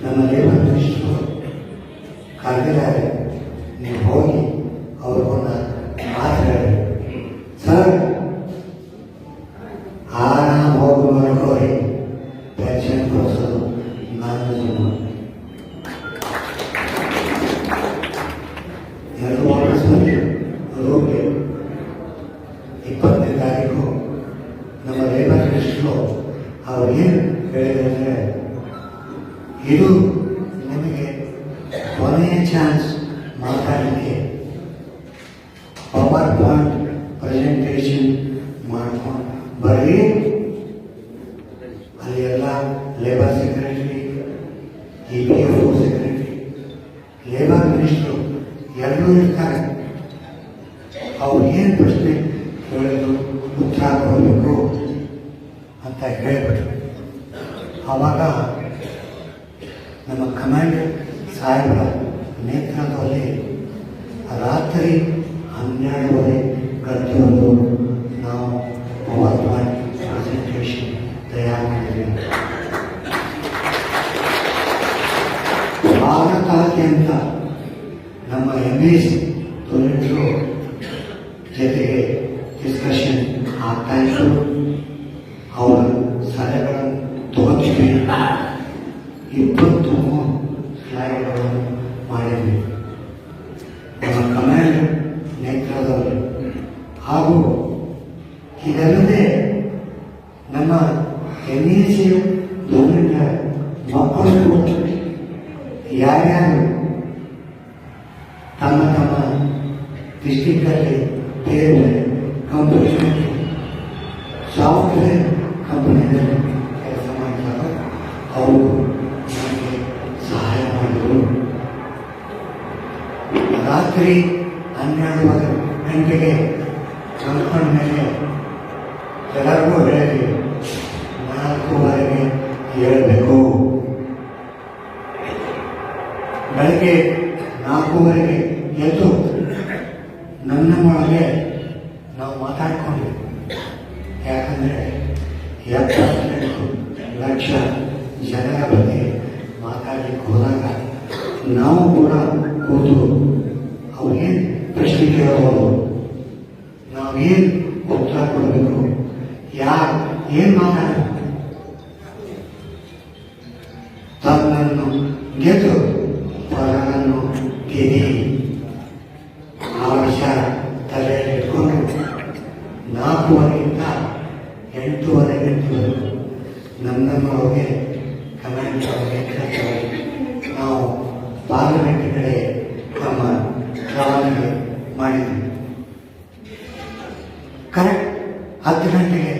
ನಮ್ಮ labour minister ಕರೆದಿದ್ದಾರೆ, ನೀವು ಹೋಗಿ ಅವ್ರಿಗೊಂದು ಮಾತಾಡಿ ಸರ್ ಆರಾಮ್ ಹೋಗಿ ಮಾಡ್ಕೋರಿ, ಪೆನ್ಷನ್ ಕೊಡಿಸೋದು ನನ್ನ ಜೀವನ. ಎಲ್ಲರೂ ವಾಪಸ್ ಬಂದು ಹೋಗಿ 20ನೇ ತಾರೀಕು ನಮ್ಮ ಲೇಬರ್ ಮಿನಿಸ್ಟ್ರು ಅವ್ರು ಏನು ಹೇಳಿದ್ರೆ, ಇದು ನಿಮಗೆ ಕೊನೆಯ ಚಾನ್ಸ್ ಮಾತಾಡಲಿಕ್ಕೆ, ಪವರ್ ಪಾಯಿಂಟ್ ಪ್ರೆಸೆಂಟೇಷನ್ ಮಾಡ್ಕೊಂಡು ಬರ್ರಿ. ಅಲ್ಲಿ ಎಲ್ಲ labour secretary, EPFO secretary, labour minister ಎಲ್ಲರೂ ಇರ್ತಾರೆ. ಅವ್ರು ಏನು ಪ್ರಶ್ನೆ ಕೇಳಿದ್ರು ಉತ್ತರ ಕೊಡಬೇಕು ಅಂತ ಹೇಳಿಬಿಟ್ರು. ಆವಾಗ ನಮ್ಮ ಕಮಾಂಡರ್ ಸಾಹೇಬರ ನೇತೃತ್ವದಲ್ಲಿ ರಾತ್ರಿ 12:30 ಗಂಟೆವರೆಗೂ ನಾವು ಪವರ್ ಪಾಯಿಂಟ್ ಪ್ರೆಸೆಂಟೇಷನ್ ತಯಾರು ಮಾಡಿದ್ವಿ. ಭಾರತಾದ್ಯಂತ ನಮ್ಮ MEC ತೊರೆದ್ರು ಜೊತೆಗೆ ಡಿಸ್ಕಷನ್ ಆಗ್ತಾ ಇತ್ತು. ಅವರ ಸಲಹೆಗಳನ್ನು ತಗೋತೀವಿ. 23 ಸ್ಲೈಡ್ಗಳನ್ನು ಮಾಡಿದ್ವಿ ನಮ್ಮ ಕಮಾಂಡ್ ನೇತೃತ್ವದಲ್ಲಿ. ಹಾಗೂ ಇದಲ್ಲದೆ ನಮ್ಮ MEC ಗೌರ್ಮೆಂಟ್ ಮಕ್ಕಳು ಯಾರ್ಯಾರು ತಮ್ಮ ತಮ್ಮ ಡಿಸ್ಟಿಕ್ಕಲ್ಲಿ ಬೇರೆ ಕಂಪನಿಗಳಲ್ಲಿ ಸಾಫ್ಟ್ವೇರ್ ಕಂಪನಿಯಲ್ಲಿ ಕೆಲಸ ಮಾಡ್ತಾರೆ, ಅವರು ನನಗೆ ಸಹಾಯ ಮಾಡಿದರು. ರಾತ್ರಿ 12 ಗಂಟೆಗೆ ಮಲ್ಕೊಂಡ ಮೇಲೆ ಎಲ್ಲರಿಗೂ ಹೇಳಿದ್ವಿ 4:15ಗೆ ಹೇಳಬೇಕು. ಬೆಳಗ್ಗೆ 4:15ಗೆ ಎದ್ದು ನಮ್ಮೊಳಗೆ ನಾವು ಮಾತಾಡ್ಕೊಂಡ್ವಿ. ಯಾಕಂದರೆ 72 ಲಕ್ಷ ಜನರ ಬಗ್ಗೆ ಮಾತಾಡಲಿಕ್ಕೆ ಹೋದಾಗ ನಾವು ಕೂಡ ಕೂತು ಅವ್ರಿಗೇನು ಪ್ರಶ್ನೆ ಕೇಳಬಹುದು, ನಾವೇನು ಉತ್ತರ ಕೊಡಬೇಕು, ಯಾರು ಏನು ಮಾತಾಡಬೇಕು. ತನ್ನನ್ನು ಗೆದ್ದು ಪರನನ್ನು ಗೆದಿ ಆ ವಿಚಾರ ತಲೆಯಲ್ಲಿ ಇಟ್ಕೊಂಡು 4:15ರಿಂದ 8:30 ಗಂಟೆವರೆಗೂ ನಮ್ಮೊಳಗೆ ಕಮಾಂಡ್ ನಾವು ಪಾರ್ಲಿಮೆಂಟ್ ಕಡೆ ನಮ್ಮ ರವಾನೆ ಮಾಡಿದ್ವಿ. ಕರೆಕ್ಟ್ 10 ಗಂಟೆಗೆ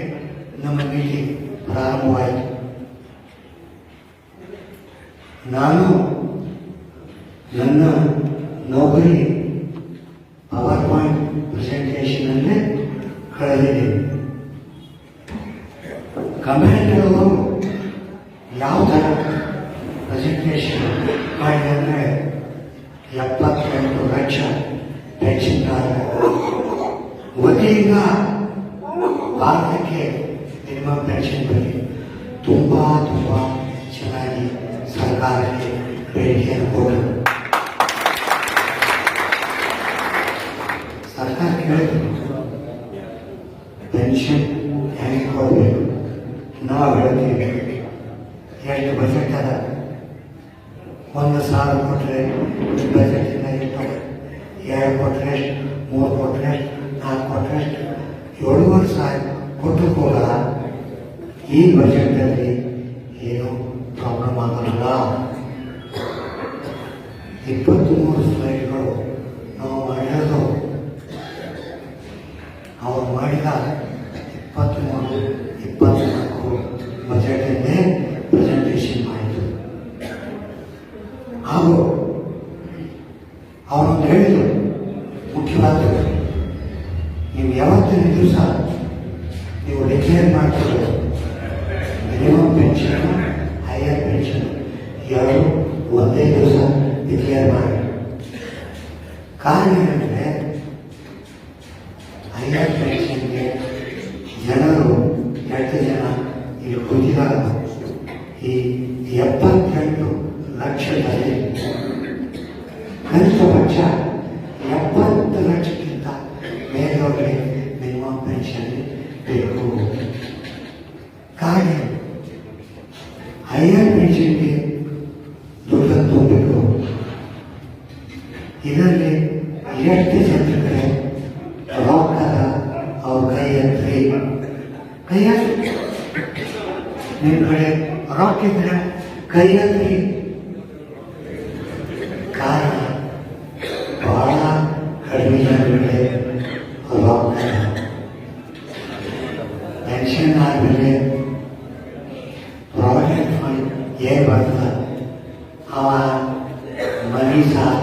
ನಮ್ಮ ಮೀಟಿಂಗ್ ಪ್ರಾರಂಭವಾಯಿತು. ನಾನು ನನ್ನ ನೌಕರಿ ಪವರ್ ಪಾಯಿಂಟ್ ಪ್ರೆಸೆಂಟೇಷನಲ್ಲೇ ಕಳೆದಿದ್ದೀನಿ. ಕಮಾಂಡರ್ ಅವರು ಯಾವ ಥರ ಪ್ರೆಸೆಂಟೇಷನ್ ಮಾಡಿದರೆ 78 ಲಕ್ಷ ಪೆನ್ಷನ್ದಾರರ ವತಿಯಿಂದ ಭಾರತಕ್ಕೆ ಮಿನಿಮಮ್ ಪೆನ್ಷನ್ ಬಗ್ಗೆ ತುಂಬ ಚೆನ್ನಾಗಿ ಸರ್ಕಾರಕ್ಕೆ ಬೇಡಿಕೆಯನ್ನು ಕೊಟ್ಟರು. ಸರ್ಕಾರ ಕೇಳಿದ್ರು ಪೆನ್ಷನ್ ಹೆಂಗೆ ಕೊಡಬೇಕು. ನಾವು ಹೇಳ್ತೀವಿ ಎಷ್ಟು ಬಜೆಟ್ ಅದ, 1,000 ಕೊಟ್ಟರೆ ಬಜೆಟಿಂದ ಎಷ್ಟು, 2 ಕೊಟ್ಟರೆ ಎಷ್ಟು, 3 ಕೊಟ್ಟರೆ ಎಷ್ಟು, 4 ಕೊಟ್ಟರೆ ಎಷ್ಟು, 7,500 ಕೊಟ್ಟು ಕೂಡ ಈ ಬಜೆಟ್ನಲ್ಲಿ ಏನು ಪ್ರಾಬ್ಲಮ್ ಆಗೋಲ್ಲ. 23 ಸ್ಲೈಡ್ಗಳು ನಾವು ಮಾಡಿರೋದು. ಅವರು ಮಾಡಿದ 23-24 ಬಜೆಟನ್ನೇ ಪ್ರೆಸೆಂಟೇಷನ್ ಮಾಡಿದರು. ಹಾಗೂ ಅವರೊಂದು ಹೇಳಿದರು, ಮುಖ್ಯವಾದ ನೀವು ಯಾವತ್ತಿನ ದಿವಸ ನೀವು ಡಿಕ್ಲೇರ್ ಮಾಡ್ತೀರೋ ಮಿನಿಮಮ್ ಪೆನ್ಷನ್, ಹೈಯರ್ ಪೆನ್ಷನ್ ಎರಡು ಒಂದೇ ದಿವಸ ಡಿಕ್ಲೇರ್ ಮಾಡಿ. ಕಾರಣ ಏನಂದರೆ ಹೈಯರ್ ಪೆನ್ಷನ್ಗೆ ಜನರು 2 ಜನ ಇಲ್ಲಿ ಕೂತಿದಾಗ ಈ 78 ಲಕ್ಷದಲ್ಲಿ ಕನಿಷ್ಠ ಪಕ್ಷ 70 ಲಕ್ಷಕ್ಕಿಂತ ಮೇಲವರಿಗೆ ಮಿನಿಮಮ್ ಪೆನ್ಷನ್ ಬೇಕು. ಕಾರಣ ಹೈಯರ್ ಪೆನ್ಷನ್ಗೆ ದುಡ್ಡು ತುಂಬಬೇಕು. ಇದರಲ್ಲಿ ಎಷ್ಟು ಜನರಿಗೆ ರೊಕ್ಕದ ಅವ್ರ ಕೈ ಎತ್ತಿ ಕೈ ನಿಮ್ಮ ಕಡೆ ರೊಕ್ಕ ಇದ್ರೆ ಕೈ ಎತ್ತಿ. ಕಾರಣ ಬಹಳ ಕಡಿಮೆ ಜನರಿಗೆ ರೊಕ್ಕ ಪೆನ್ಷನ್ ಆದಮೇಲೆ ಪ್ರಾವಿಡೆಂಟ್ ಫಂಡ್ ಏನ್ ಬರ್ತದೆ ಅವ ಮನಿ ಸಾಲ